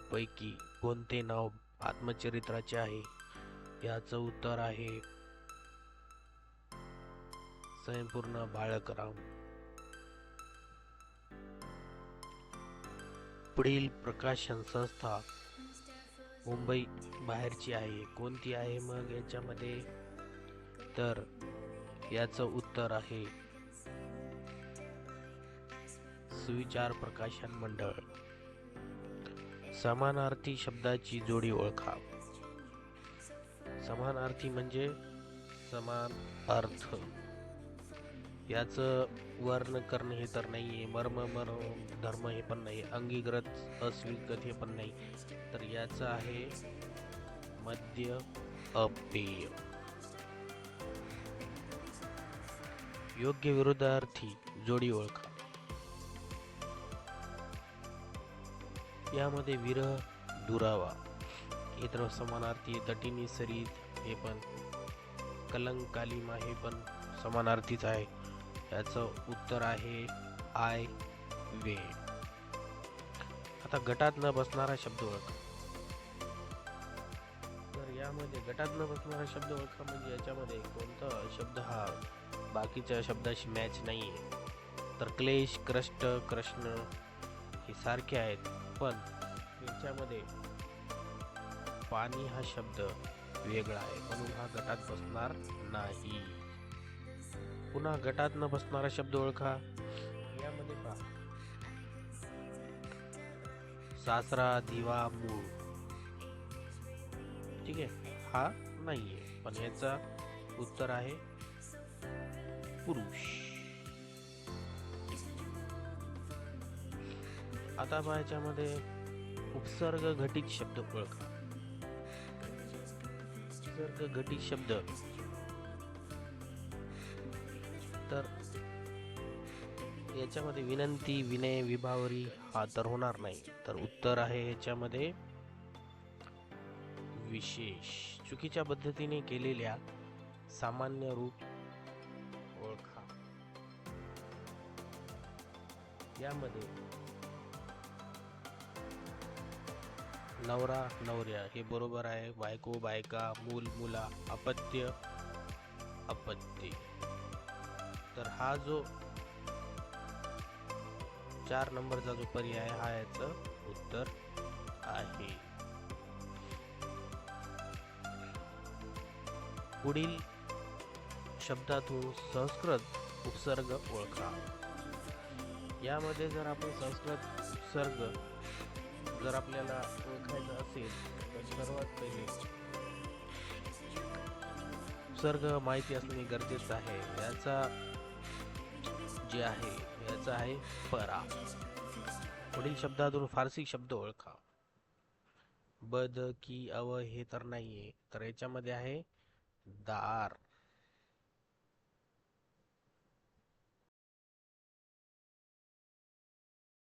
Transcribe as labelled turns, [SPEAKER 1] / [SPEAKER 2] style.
[SPEAKER 1] पैकी कोणते नाव आत्मचरित्राचे आहे? याचं उत्तर आहे स्वयंपूर्ण बाळकराम. पुढील प्रकाशन संस्था मुंबई बाहेरची आहे, कोणती आहे मग याच्यामध्ये? तर याचं उत्तर आहे सुविचार प्रकाशन मंडळ. समानार्थी शब्दाची जोडी ओळखा. समानार्थी म्हणजे समान अर्थ. याचं वर्ण कर्ण हे तर नाहीये, मर्म धर्म हे पण नाही, अंगीकृत अस्वीकृत हे पण नाही, तर याचं आहे मद्य अपेय. योग्य विरोधार्थी जोडी ओळखा. यामध्ये विरह दुरावा हे तर समानार्थी, तटिनी सरीत हे पण, कलंक कालिमा हे पण समानार्थीच आहे. याचं उत्तर आहे आय वे. आता गटात न बसणारा शब्द ओळखा. तर यामध्ये गटात न बसणारा शब्द ओळखा म्हणजे याच्यामध्ये कोणता शब्द हा बाकीच्या शब्दाशी मॅच नाहीये. तर क्लेश, कष्ट, कृष्ण हे सारखे आहेत, पण याच्यामध्ये पाणी हा शब्द वेगळा आहे, म्हणून हा गटात बसणार नाही. पुन्हा गटात न बसणारा शब्द ओळखा. यामध्ये पहा, सासरा, दिवा, मूळ. ठीक आहे, हा नाहीये, पण याचा उत्तर आहे पुरुष. आता पहा याच्यामध्ये उपसर्ग घटित शब्द ओळखा. उपसर्ग घटित शब्द, तर याच्यामध्ये विनंती, विनय, विभावरी हा तर होणार नाही, तर उत्तर आहे याच्यामध्ये विशेष. चुकीच्या पद्धतीने केलेल्या सामान्य रूप ओळखा. यामध्ये नवरा, नवऱ्या हे बरोबर आहे, बायको, बायका, मूल, मुला, अपत्य, अपत्ये. तर हा जो 4 नंबरचा जो पर्याय हा याचं उत्तर आहे. पुढील शब्दातून संस्कृत उपसर्ग ओळखा. यामध्ये जर आपण संस्कृत उपसर्ग जर आपल्याला ओळखायचा असेल तर सर्वात पहिले उपसर्ग माहिती असणे गरजेचं आहे. याचा जे आहे याचा आहे परा. पुढील शब्दातून फारसी शब्द ओळखा. बद की अव हे तर नाहीये, तर याच्यामध्ये आहे दार.